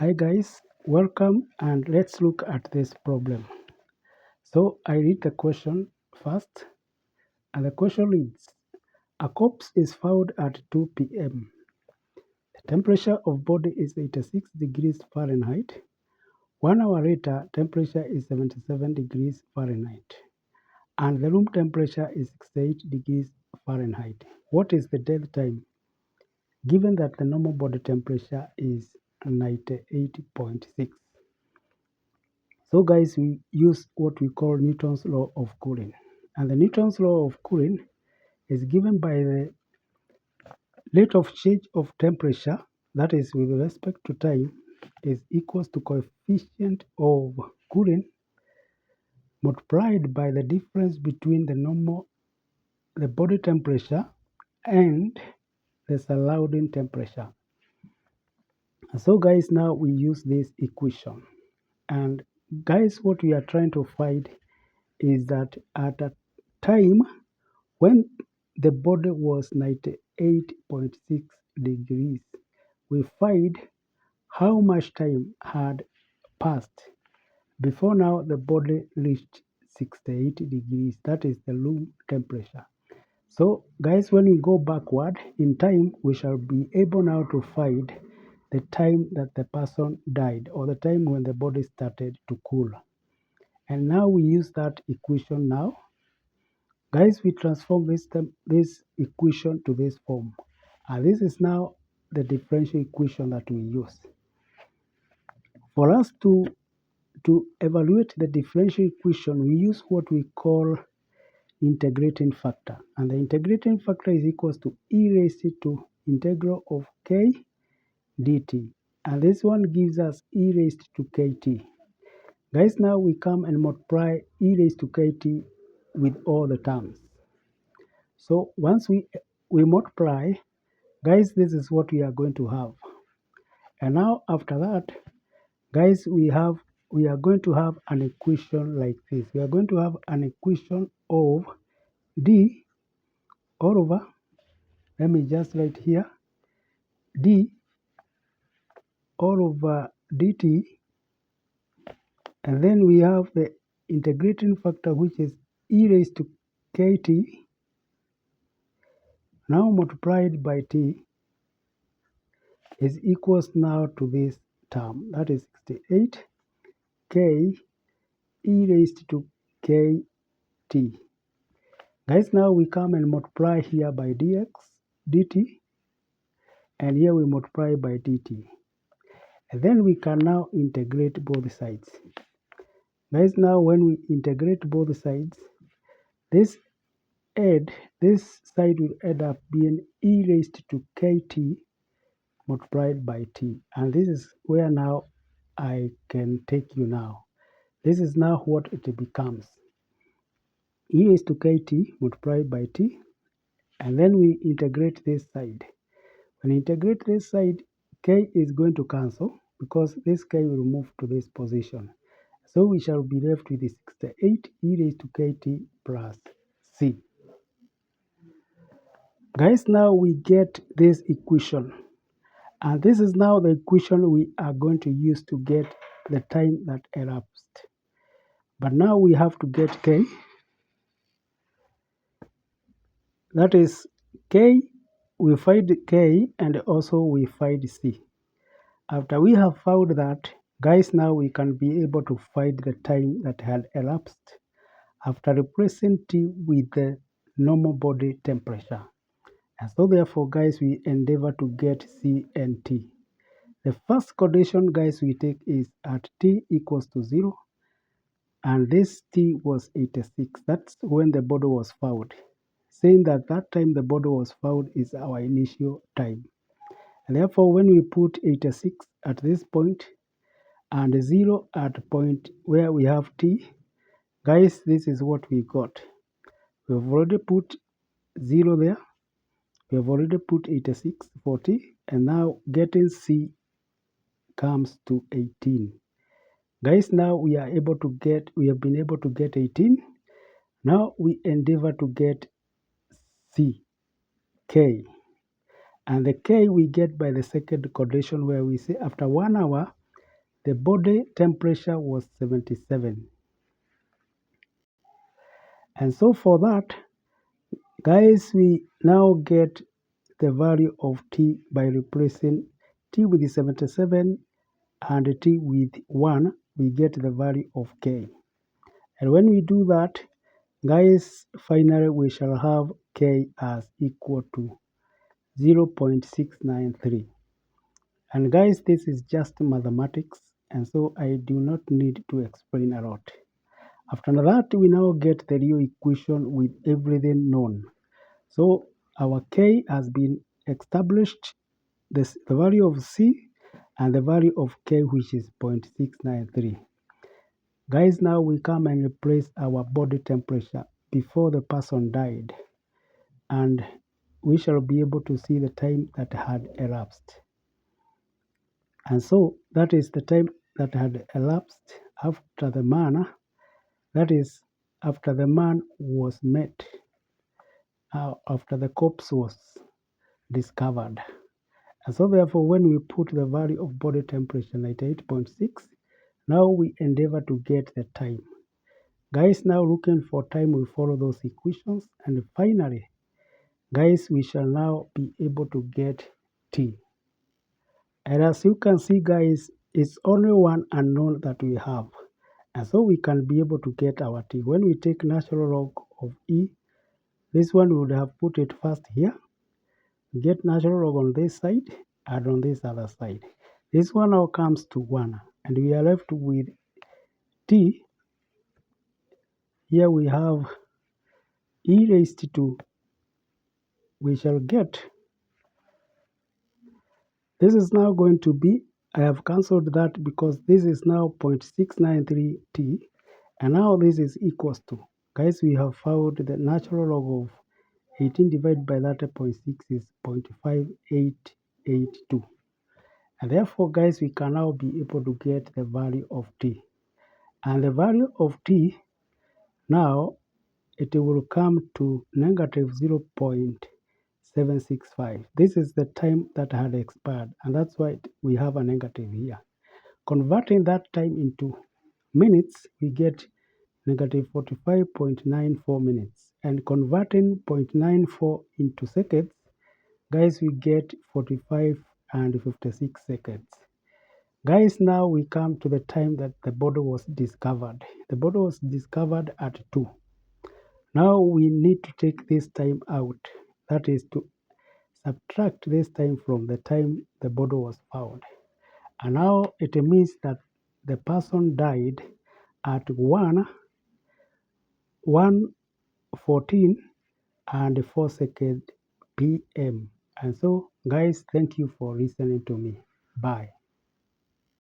Hi guys, welcome and let's look at this problem. So I read the question first and the question reads, a corpse is found at 2 p.m. The temperature of body is 86 degrees Fahrenheit. 1 hour later, temperature is 77 degrees Fahrenheit and the room temperature is 68 degrees Fahrenheit. What is the death time given that the normal body temperature is 98.6? So guys, we use what we call Newton's law of cooling. And the Newton's law of cooling is given by the rate of change of temperature, that is with respect to time, is equals to coefficient of cooling multiplied by the difference between the body temperature and the surrounding temperature. So guys, now we use this equation. And guys, what we are trying to find is that at a time when the body was 98.6 degrees, we find how much time had passed before now the body reached 68 degrees. That is the room temperature. So guys, when we go backward in time, we shall be able now to find the time that the person died or the time when the body started to cool. And now we use that equation now. Guys, we transform this equation to this form. And this is now the differential equation that we use. For us to evaluate the differential equation, we use what we call integrating factor. And the integrating factor is equals to e raised to integral of k dt. And this one gives us e raised to kt. Guys, now we come and multiply e raised to kt with all the terms. So once we multiply, guys, this is what we are going to have. And now after that, guys, we are going to have an equation like this. We are going to have an equation of d all over, let me just write here, d all over dt, and then we have the integrating factor, which is e raised to kt, now multiplied by t, is equals now to this term, that is 68 k e raised to kt. Guys, now we come and multiply here by dx dt, and here we multiply by dt. And then we can now integrate both sides. Guys, now when we integrate both sides, this side will end up being e raised to kt multiplied by t. And this is where now I can take you now. This is now what it becomes. E raised to kt multiplied by t, and then we integrate this side. When we integrate this side, k is going to cancel because this k will move to this position. So we shall be left with 68 e raised to kt plus c. Guys, now we get this equation. And this is now the equation we are going to use to get the time that elapsed. But now we have to get k. That is k, we find k and also we find c. After we have found that, guys, now we can be able to find the time that had elapsed after replacing t with the normal body temperature. And so therefore, guys, we endeavor to get c and t. The first condition, guys, we take is at t equals to 0, and this t was 86. That's when the body was found, saying that that time the body was found is our initial time. And therefore, when we put 86 at this point and 0 at point where we have t, guys, this is what we got. We have already put 0 there. We have already put 86 for t, and now getting c comes to 18. Guys, now we have been able to get 18. Now we endeavor to get c, k. And the k we get by the second condition where we say after 1 hour, the body temperature was 77. And so for that, guys, we now get the value of T by replacing T with 77 and T with 1, we get the value of K. And when we do that, guys, finally we shall have K as equal to 0.693. And guys, this is just mathematics, and so I do not need to explain a lot. After that, we now get the real equation with everything known. So our K has been established, the value of C and the value of K, which is 0.693. Guys, now we come and replace our body temperature before the person died, and we shall be able to see the time that had elapsed. And so that is the time that had elapsed after the man, that is, after the man was met, after the corpse was discovered. And so therefore, when we put the value of body temperature 98.6, now we endeavor to get the time. Guys, now looking for time, we follow those equations. And finally, guys, we shall now be able to get T. And as you can see, guys, it's only one unknown that we have. And so we can be able to get our T. When we take natural log of E, this one we would have put it first here. Get natural log on this side and on this other side. This one now comes to 1. And we are left with T. Here we have E raised to, we shall get, this is now going to be, I have cancelled that because this is now 0.693 T. And now this is equals to, guys, we have found the natural log of 18 divided by that 0.6 is 0.5882. And therefore, guys, we can now be able to get the value of T. And the value of T, now, it will come to negative 0.765. This is the time that had expired, and that's why we have a negative here. Converting that time into minutes, we get negative 45.94 minutes. And converting 0.94 into seconds, guys, we get 45 and 56 seconds. Guys, now we come to the time that the body was discovered. The body was discovered at 2. Now we need to take this time out. That is to subtract this time from the time the body was found. And now it means that the person died at 1:14 and 4 seconds p.m. And so, guys, thank you for listening to me. Bye.